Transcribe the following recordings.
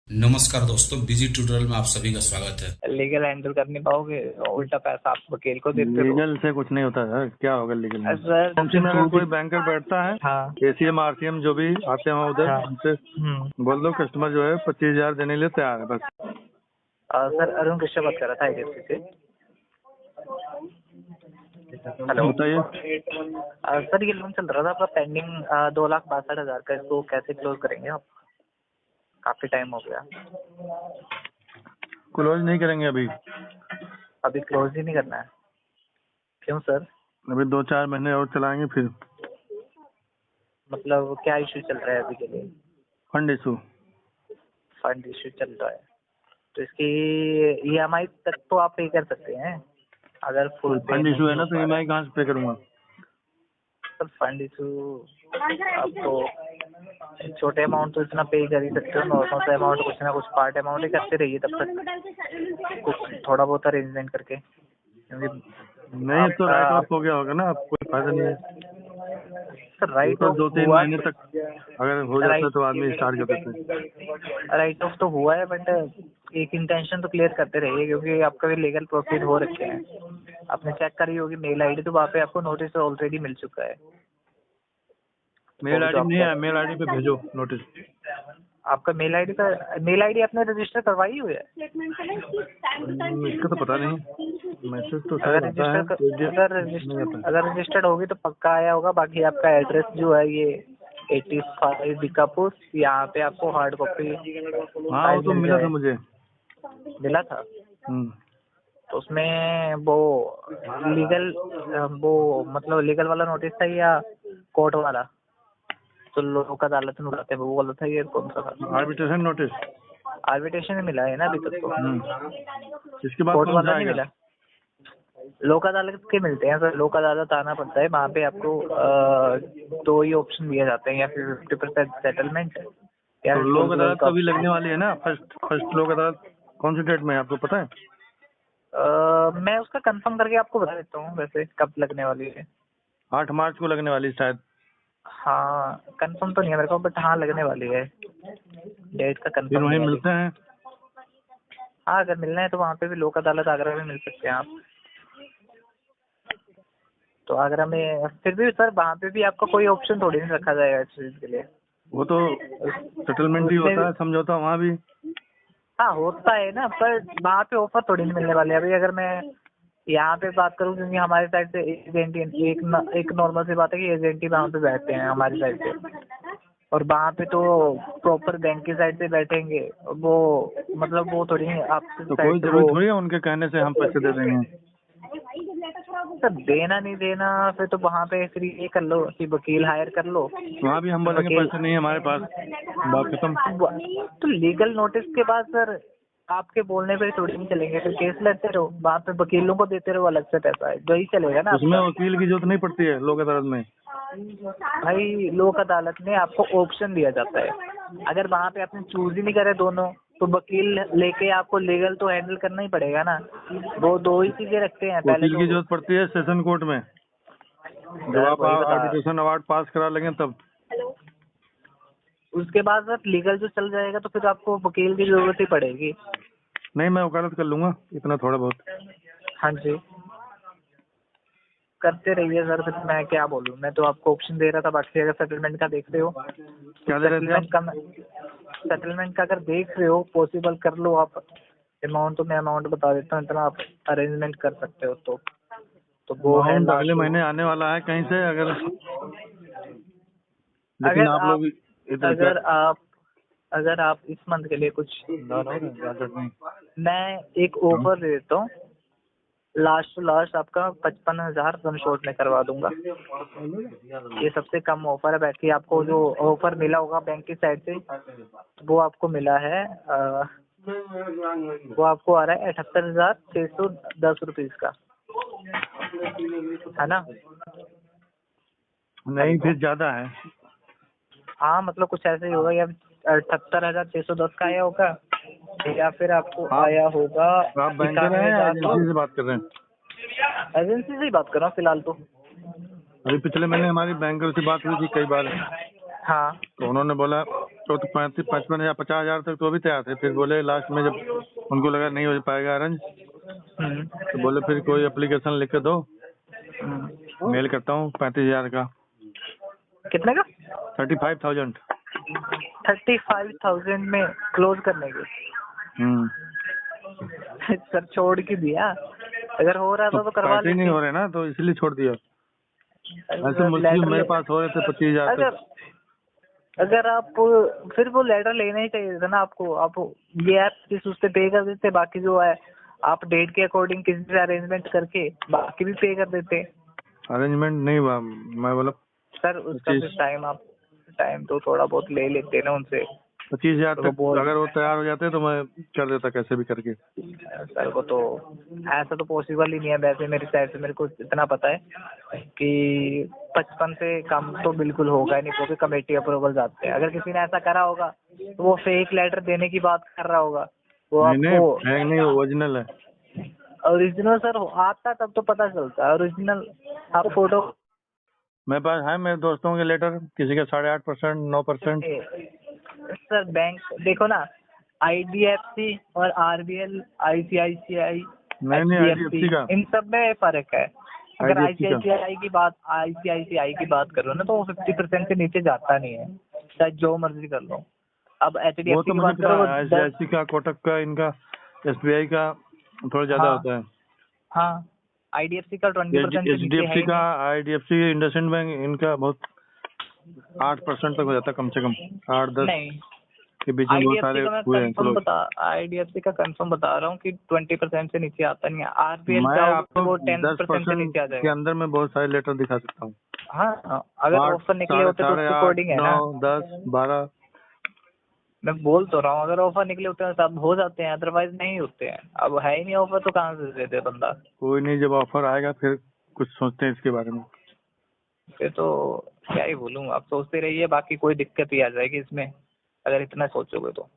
नमस्कार दोस्तों, busy tutorial में आप सभी का स्वागत है। लीगल हैंडल कर नहीं पाओगे, उल्टा पैसा आप वकील को देते हो। लीगल से कुछ नहीं होता है, क्या होगा लीगल में? सर में अगर कोई बैंकर बैठता है, हाँ एसीएम आरसीएम जो भी आते हैं उधर, हाँ उनसे बोल दो कस्टमर जो है 25,000 देने के लिए तैयार है बस। सर अरुण कृष्ण बात कर रहा था आईडीएफसी से। हेलो बताइए। सर ये लोन चल रहा था आपका पेंडिंग 2,62,000 का, इसको कैसे क्लोज करेंगे आप? काफी टाइम हो गया। क्लोज नहीं करेंगे अभी क्लोज ही नहीं करना है? क्यों सर? अभी 2-4 महीने और चलाएंगे फिर। मतलब क्या इशू चल रहा है अभी के लिए? Fund issue. फंड इशू चल रहा है तो इसकी ईएमआई तक तो आप पे कर सकते हैं अगर फुल फंड इशू है ना, तो ईएमआई कहाँ से पे करूँगा? सर फंड इशू आपको छोटे अमाउंट तो इतना पे कर ही सकते हो, नॉर्मल सा अमाउंट कुछ ना कुछ पार्ट अमाउंट ही करते रहिए तब तक, कुछ थोड़ा बहुत अरेंजमेंट करके। नहीं तो राइट ऑफ हो गया होगा ना, अब कोई फायदा नहीं है सर। राइट तो ऑफ 2-3 हुआ, महीने तक अगर हो जाता तो आदमी स्टार्ट कर देते हैं। राइट ऑफ तो हुआ है, बट एक इंटेंशन तो क्लियर करते रहिए क्योंकि आपका भी लीगल प्रोसीड हो रखे हैं। आपने चेक करी होगी मेल आईडी, तो वहाँ पे आपको नोटिस ऑलरेडी मिल चुका है। मेल आईडी नहीं है, मेल आईडी पे भेजो नोटिस। आपका मेल आईडी आपने रजिस्टर करवाई हुई है? इसका तो पता नहीं, मैसेज तो अगर रजिस्टर्ड होगी तो पक्का आया होगा। बाकी आपका एड्रेस जो है ये 85 बीकापुर, यहाँ पे आपको हार्ड कॉपी हाँ वो तो मिला था मुझे। मिला था। तो उसमें वो मतलब लीगल वाला नोटिस था या कोर्ट वाला? तो लोक अदालत में बुलाते हैं वो वाला था, ये कौन सा था? Arbitration notice. आर्बिट्रेशन मिला है ना अभी तक तो। इसके बाद कोर्ट कौन वाला सा नहीं आएगा? मिला। लोक अदालत के मिलते हैं सर, लोक अदालत आना पड़ता है। वहाँ पे आपको 2 ही ऑप्शन दिए जाते हैं, या फिर 50% सेटलमेंट या तो लोक अदालत तो अभी लगने वाली है ना, फर्स्ट लोक अदालत कौन सी डेट में है आपको पता है? मैं उसका कंफर्म करके आपको बता देता हूँ वैसे कब लगने वाली है। 8 मार्च को लगने वाली शायद। हाँ कंफर्म तो नहीं है मेरे को, बट हाँ लगने वाली है। डेट का फिर कंफर्म वहीं नहीं है। मिलते हैं। हाँ अगर मिलना है तो वहाँ पे भी लोक अदालत आगरा में मिल सकते हैं आप। तो आगरा में फिर भी सर वहाँ पे भी आपका कोई ऑप्शन थोड़ी नहीं रखा जाएगा इस चीज़ के लिए। वो तो सेटलमेंट ही होता है, समझौता वहाँ भी। हाँ होता है ना, पर वहाँ पे ऑफर थोड़ी नहीं मिलने वाले। अभी अगर मैं यहाँ पे बात करूँ, क्योंकि हमारी साइड से एजेंट एक नॉर्मल सी बात है कि एजेंट ही वहाँ पे बैठते हैं हमारी साइड से, और वहाँ पे तो प्रॉपर बैंक की साइड से बैठेंगे वो, मतलब वो थोड़ी आपकी तो साइड कोई से जरूरी वो। थोड़ी है उनके कहने से हम पैसे दे देंगे। सर देना नहीं देना फिर तो वहाँ पे फिर ये कर लो कि वकील हायर कर लो। वहाँ भी हम बोलेंगे पैसे नहीं है हमारे पास, बात खत्म। तो लीगल नोटिस के बाद सर आपके बोलने पे थोड़ी नहीं चलेंगे, फिर केस लड़ते रहो वहाँ पे, वकीलों को देते रहो अलग से पैसा, है जो ही चलेगा ना उसमें आपका। वकील की जरूरत नहीं पड़ती है लोक अदालत में। भाई लोक अदालत में आपको ऑप्शन दिया जाता है, अगर वहाँ पे आपने चूज ही नहीं करे दोनों, तो वकील लेके आपको लीगल तो हैंडल करना ही पड़ेगा ना। वो 2 ही चीजें रखते हैं पहले वकील की तो। जरूरत पड़ती है सेशन कोर्ट में, जब आप आर्बिट्रेशन अवार्ड पास करा लेंगे तब। उसके बाद सर लीगल जो चल जाएगा तो फिर आपको वकील की जरूरत ही पड़ेगी। नहीं मैं वकालत कर लूंगा इतना थोड़ा बहुत। हाँ जी करते रहिए सर, फिर मैं क्या बोलूँ, मैं तो आपको ऑप्शन दे रहा था। बाकी अगर सेटलमेंट का देख रहे हो, क्या दे रहे थे आप? सेटलमेंट का अगर देख रहे हो पॉसिबल कर लो आप। अमाउंट तो मैं अमाउंट बता देता हूँ, इतना आप अरेंजमेंट कर सकते हो तो वो है अमाउंट अगले लास्ट। महीने आने वाला है कहीं से, अगर लेकिन अगर आप लोग इधर अगर आप इस मंथ के लिए कुछ, मैं एक ऑफर दे देता हूँ, लास्ट टू लास्ट आपका 55,000 वन शॉट में करवा दूंगा। ये सबसे कम ऑफर है। बाकी आपको जो ऑफर मिला होगा बैंक की साइड से, वो आपको मिला है वो आपको आ रहा है 78,610 रुपीज का, है ना? नहीं फिर ज्यादा है। हाँ मतलब कुछ ऐसे ही होगा, या 78,610 का आया होगा, या फिर आपको आया होगा आप बैंकर हैं या एजेंसी से बात कर रहे हैं? एजेंसी से ही बात कर रहा हूँ फिलहाल तो। अभी पिछले महीने हमारी बैंकर से बात हुई थी कई बार। हाँ तो उन्होंने बोला तो 55 या 50,000 तक तो अभी तैयार थे, फिर बोले लास्ट में जब उनको लगा नहीं हो पाएगा अरेंज, तो बोले फिर कोई एप्लीकेशन लिख के दो, मेल करता हूँ 35,000 का। कितने का? 35,000। 35,000 में क्लोज करने के। सर छोड़ के दिया, अगर हो रहा था तो करवा पैसे ही नहीं लेते। हो रहे ना, तो इसलिए छोड़ दिया। ऐसे लेटर मुस्लिम मेरे ले- पास हो रहे थे 25,000 तक। अगर आप फिर वो लेटर लेना ही चाहिए था ना आपको। आप ये ऐप जिस उससे पे कर देते, बाकी जो है आप डेट के अकॉर्डिंग किसी से अरेंजमेंट करके बाकी भी पे कर देते। अरेंजमेंट नहीं हुआ, मैं बोला सर उसका फिर टाइम तो थोड़ा बहुत ले लेते ना उनसे। 25,000 तो तक अगर वो तैयार हो जाते तो मैं कर देता कैसे भी करके। सर वो तो ऐसा तो पॉसिबल ही नहीं है वैसे मेरी साइड से। मेरे को इतना पता है कि 55 से कम तो बिल्कुल होगा नहीं, क्योंकि कमेटी अप्रूवल जाते हैं। अगर किसी ने ऐसा करा होगा तो वो फेक लेटर देने की बात कर रहा होगा। वो नहीं आपको फेक नहीं, ओरिजिनल है। ओरिजिनल सर आता तब तो पता चलता है। ओरिजिनल आप फोटो मेरे पास है मेरे दोस्तों के लेटर, किसी का 8.5%, 9%। सर बैंक देखो ना, IDFC और RBL, ICICI, नहीं HDFC, IDFC का, इन सब में फर्क है। अगर IDFC का। ICICI की बात करो ना, तो वो 50% से नीचे जाता नहीं है, चाहे जो मर्जी कर लो। अब वो HDFC तो की मुझे बात पता करो, वो है, 10। ICICI का, कोटक का, इनका SBI का थोड़ा ज्यादा हाँ होता है। हाँ, IDFC का 20% से नीचे है HDFC ही का, नहीं। IDFC, इंडसइंड बैंक, इनका बहुत 8% तक हो जाता है कम से कम, 8-10 नहीं, के बीच में बहुत IDFC सारे का मैं हुए हैं क्लोज। IDFC का कंफर्म बता रहा हूँ कि 20% से नीचे आता नहीं है। RBL मैं जाओगे आपको तो वो 10% से 10% नीचे आ के जाएगा। अंदर में बहुत सारे लेटर दिखा सकता हूँ। हाँ, अगर 8, ऑफर निकले होते तो साढ़े उसके 8, अकॉर्डिंग है 9, ना। 10, 12। मैं बोल तो रहा हूँ, अगर ऑफर निकले होते हैं तब हो जाते हैं, अदरवाइज नहीं होते हैं। अब है ही नहीं ऑफर तो कहाँ से दे दे बंदा। कोई नहीं, जब ऑफर आएगा फिर कुछ सोचते हैं इसके बारे में। फिर तो क्या ही बोलूँ, आप सोचते रहिए, बाकी कोई दिक्कत ही आ जाएगी इसमें अगर इतना सोचोगे तो।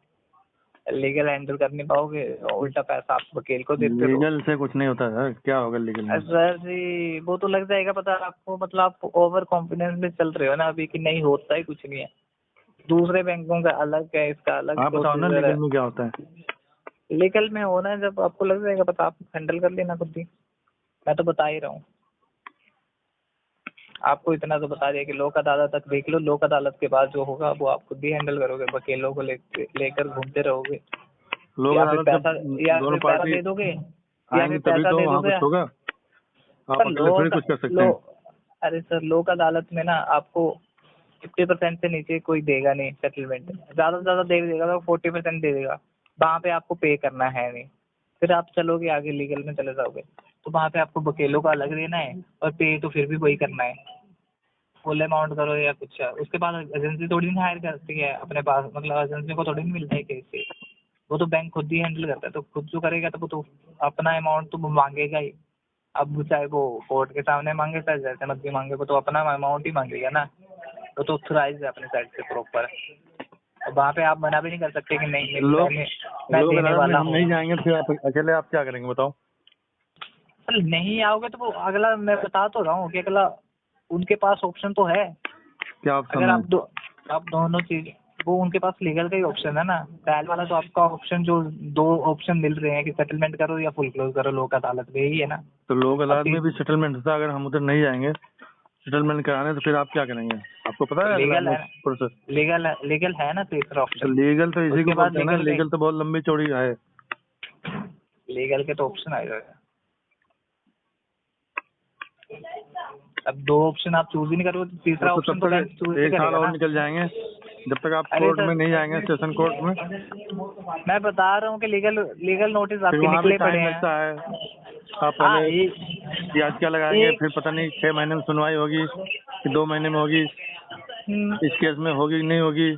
लीगल हैंडल कर नहीं पाओगे, उल्टा पैसा आप वकील को देते रहो। लीगल से कुछ नहीं होता है, क्या होगा लीगल में? सर जी वो तो लग जाएगा पता आपको। मतलब आप ओवर कॉन्फिडेंस में चल रहे हो ना अभी कि नहीं होता ही कुछ नहीं है। दूसरे बैंकों का अलग है, इसका अलग आप बताओ ना प्रोसीजर लीगल है। में क्या होता है? लीगल में होना है जब आपको लग जाएगा पता, आप हैंडल कर लेना खुद ही। मैं तो बता ही रहा हूँ आपको, इतना तो बता दिया कि लोक अदालत तक देख लो। लोक अदालत के बाद जो होगा वो आप खुद ही हैंडल करोगे, वकीलों को लेकर घूमते रहोगे। लोग या फिर अदालत पैसा जब या दोनों फिर पैसा पार्टी दे दोगे, या आएंगे फिर तभी पैसा तो दे वहाँ दोगे। कुछ होगा। आप पर अकेले थोड़ी कुछ कर सकते हैं। अरे सर लोक अदालत में ना आपको 50% से नीचे कोई देगा नहीं सेटलमेंट। ज्यादा से ज्यादा दे देगा तो 40% दे देगा। वहाँ पे आपको पे करना है नहीं। फिर आप चलोगे आगे लीगल में चले जाओगे तो वहाँ पे आपको वकीलों का अलग देना है, और पे तो फिर भी वही करना है। फुल अमाउंट करो या कुछ। उसके बाद एजेंसी थोड़ी ना हायर करती है अपने पास, मतलब एजेंसी को थोड़ी नहीं मिलता है केस से। वो तो बैंक खुद ही हैंडल करता है, तो खुद जो करेगा तो वो तो अपना अमाउंट तो वो मांगेगा ही। अब चाहे वो कोर्ट के सामने मांगे चाहे जैसे मर्जी मांगे, वो तो अपना अमाउंट ही मांगेगा ना। वो तो ऑथराइज है अपने साइड से प्रॉपर। वहाँ पे आप मना भी नहीं कर सकते कि नहीं लोग मैं लोग देने अदालत में वाला हम हूँ। नहीं जाएंगे, फिर आप अकेले आप क्या करेंगे बताओ? सर नहीं आओगे तो वो अगला, मैं बता तो रहा हूँ कि अगला उनके पास ऑप्शन तो है। क्या अगर ऑप्शन है? आप दोनों चीज, वो उनके पास लीगल का ही ऑप्शन है ना। ट्रायल वाला तो आपका ऑप्शन, जो 2 ऑप्शन मिल रहे हैं कि सेटलमेंट करो या फुल क्लोज करो, लोक अदालत में यही है ना। तो लोग अब अदालत में भी सेटलमेंट होता है, अगर हम उधर नहीं जाएंगे सेटलमेंट कराने तो फिर आप क्या करेंगे? आपको पता है अगला लीगल है, प्रोसेस? लीगल है ना तीसरा तो ऑप्शन। लीगल तो इसी को उसके बाद बोलते हैं ना, लीगल तो बहुत लंबी चौड़ी है। लीगल के तो ऑप्शन आएगा। अब 2 ऑप्शन आप चूज ही नहीं करोगे तो तीसरा तो ऑप्शन तब तो बैंक चूज तक 1 साल करेगा और ना। निकल जाएंगे जब तक आप अरे कोर्ट सर में नहीं जाएंगे, सेशन कोर्ट में। मैं बता रहा हूँ कि लीगल नोटिस फिर आपके वहाँ भी निकले पड़े टाइम हैं। लगता है। आप हाँ पहले याचिका लगाएंगे, एक फिर पता नहीं 6 महीने में सुनवाई होगी कि 2 महीने में होगी। हम्म, इस केस में होगी कि नहीं होगी,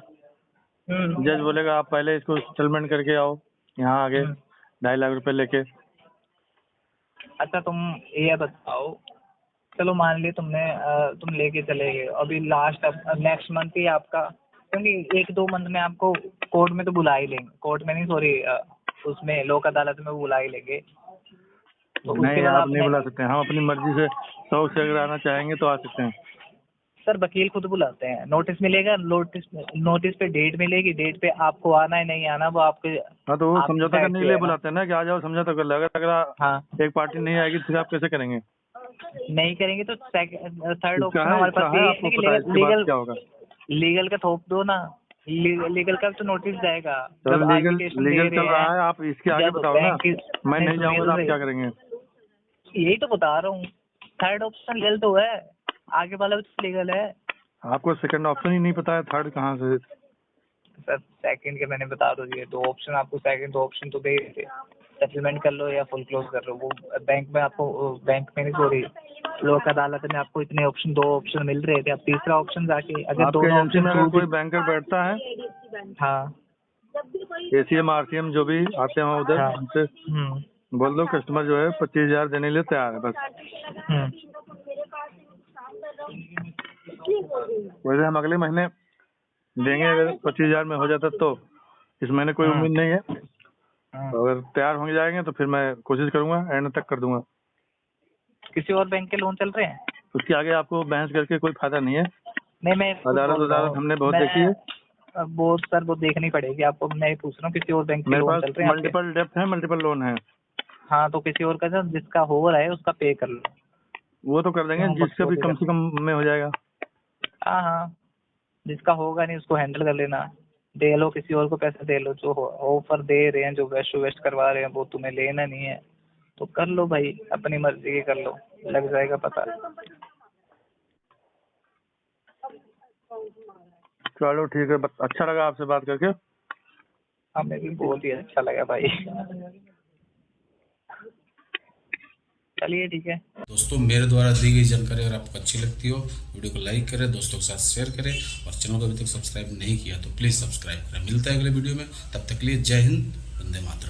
जज बोलेगा आप पहले इसको सेटलमेंट करके आओ यहाँ आगे 2.5 लाख रुपए लेके। अच्छा तुम ये बताओ, चलो मान ली तुम लेके चले गए अभी लास्ट, अब नेक्स्ट मंथ ही आपका, क्योंकि 1-2 मंथ में आपको कोर्ट में तो बुला ही लेंगे। कोर्ट में नहीं, सॉरी, उसमें लोक अदालत में बुला ही लेंगे। तो उसके नहीं, बाद आप नहीं आपने, बुला सकते हैं। हम अपनी मर्जी से शौक से अगर आना चाहेंगे तो आ सकते हैं। सर वकील खुद बुलाते हैं, नोटिस मिलेगा, नोटिस पे डेट मिलेगी, डेट पे आपको आना है नहीं आना वो आपके। हाँ तो वो आपकी समझौता साइड करने पे के लिए है ना। बुलाते हैं ना कि आ जाओ समझौता कर लो। अगर हाँ एक पार्टी नहीं आएगी तो फिर आप कैसे करेंगे? नहीं करेंगे तो थर्ड ऑप्शन इसका है हमारे पास यही है आपको ना कि पता है इसके बाद क्या होगा? लीगल का थोप दो ना। लीगल का तो नोटिस जाएगा चलो जब लीगल arbitration दे लीगल रहे चल रहा हैं, है, आप इसके आगे जब बताओ ना। बैंक की- मैं नहीं जाऊंगा तो आप सुनिए क्या करेंगे? यही तो बता रहा हूँ, थर्ड ऑप्शन लीगल तो है, आगे वाला भी तो लीगल है। आपको सेकंड ऑप्शन ही नहीं पता है, थर्ड कहाँ से? सर सेकंड के मैंने बता दो दिए, दो ऑप्शन आपको, सेकंड दो ऑप्शन तो दे थे, सेटलमेंट कर लो या फुल क्लोज कर लो। वो बैंक में आपको, बैंक में नहीं सॉरी लोक अदालत में आपको इतने ऑप्शन, दो ऑप्शन मिल रहे थे, अब तीसरा ऑप्शन जाके अगर आपके दोनों एजेंसी में ऑप्शन अगर कोई बैंकर बैठता है, हाँ एसीएम आरसीएम जो भी आते हैं उधर, हाँ उनसे बोल दो कस्टमर जो है 25,000 देने के लिए तैयार है, बस। वैसे हम अगले महीने देंगे, अगर 25,000 में हो जाता तो। इस महीने कोई उम्मीद नहीं है, तो अगर तैयार हो जाएंगे तो फिर मैं कोशिश करूंगा, एंड तक कर दूंगा। किसी और बैंक के लोन चल रहे हैं? उसके आगे आपको बहस करके कोई फायदा नहीं है। नहीं मैं खुद अदालत बोल रहा हूँ। वदालत हमने बहुत मैं- देखी है। अब वो सर वो देखनी पड़ेगी आपको, मैं पूछ रहा हूँ किसी और बैंक के मेरे लोन पास चल रहे हैं आपके? मल्टीपल डेप्थ है, मल्टीपल लोन है। हाँ तो किसी और का जो जिसका हो रहा है उसका पे कर लो। वो तो कर देंगे, हाँ, जिसका भी बस कम से कम में हो जाएगा। हाँ हाँ, जिसका होगा नहीं उसको हैंडल कर लेना, दे लो किसी और को पैसे दे लो, जो ऑफर दे रहे हैं, जो वेस्ट करवा रहे हैं वो तुम्हें लेना नहीं है तो कर लो भाई, अपनी मर्जी के कर लो, लग जाएगा पता। चलो ठीक है, अच्छा लगा आपसे बात करके। हमें भी बहुत ही अच्छा लगा भाई। चलिए ठीक है दोस्तों, मेरे द्वारा दी गई जानकारी अगर आपको अच्छी लगती हो, वीडियो को लाइक करें, दोस्तों के साथ शेयर करें, और चैनल को अभी तक सब्सक्राइब नहीं किया तो प्लीज सब्सक्राइब करें। मिलता है अगले वीडियो में, तब तक के लिए जय हिंद, वंदे मातरम।